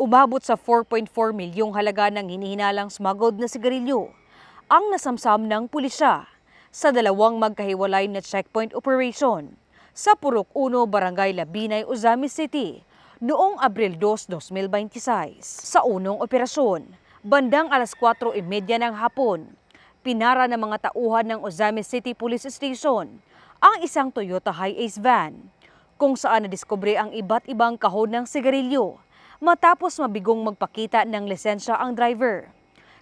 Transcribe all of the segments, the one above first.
Umabot sa 4.4 milyong halaga ng hinihinalang smuggled na sigarilyo ang nasamsam ng pulisya sa dalawang magkahiwalay na checkpoint operation sa Purok 1, Barangay Labinay, Ozamis City noong Abril 2, 2026. Sa unang operasyon, bandang alas 4:30 ng hapon, pinara ng mga tauhan ng Ozamis City Police Station ang isang Toyota Hiace van kung saan nadiskubre ang iba't ibang kahon ng sigarilyo matapos mabigong magpakita ng lisensya ang driver.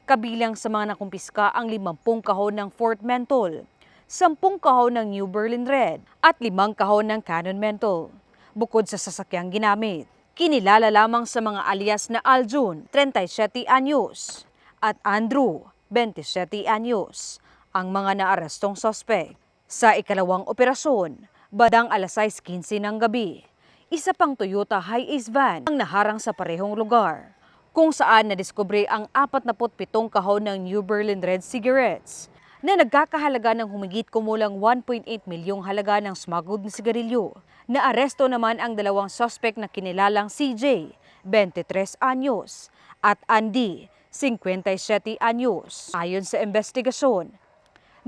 Kabilang sa mga nakumpiska ang 50 kahon ng Fort Menthol, 10 kahon ng New Berlin Red at 5 kahon ng Canon Menthol. Bukod sa sasakyang ginamit, kinilala lamang sa mga alias na Aljun, 37 anyos, at Andrew, 27 anyos, ang mga naarestong sospek. Sa ikalawang operasyon, bandang alas 6:15 ng gabi, isa pang Toyota Hiace van ang naharang sa parehong lugar, kung saan nadiskubre ang 47 kahon ng New Berlin Red cigarettes na nagkakahalaga ng humigit kumulang 1.8 milyong halaga ng smuggled na sigarilyo. Naaresto naman ang dalawang suspect na kinilalang CJ, 23 anyos, at Andy, 57 anyos. Ayon sa investigasyon,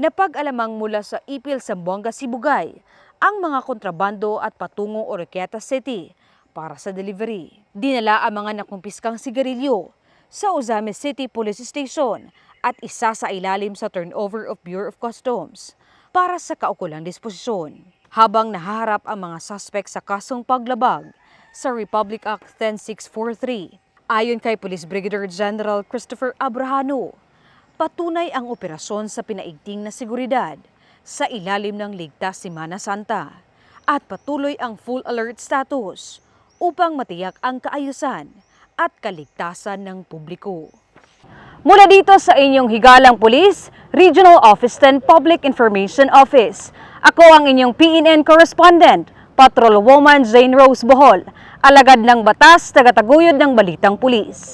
napag-alamang mula sa Ipil, Zamboanga, Sibugay ang mga kontrabando at patungong Oroquieta City para sa delivery. Dinala ang mga nakumpiskang sigarilyo sa Ozamis City Police Station at isa sa ilalim sa turnover of Bureau of Customs para sa kaukulang disposisyon. Habang nahaharap ang mga suspect sa kasong paglabag sa Republic Act 10643, ayon kay Police Brigadier General Christopher Abrahano, patunay ang operasyon sa pinaigting na seguridad sa ilalim ng Ligtas Semana Santa at patuloy ang full alert status upang matiyak ang kaayusan at kaligtasan ng publiko. Mula dito sa inyong higalang pulis, Regional Office 10 Public Information Office, ako ang inyong PNN correspondent, Patrolwoman Jane Rose Bohol, alagad ng batas, tagataguyod ng balitang pulis.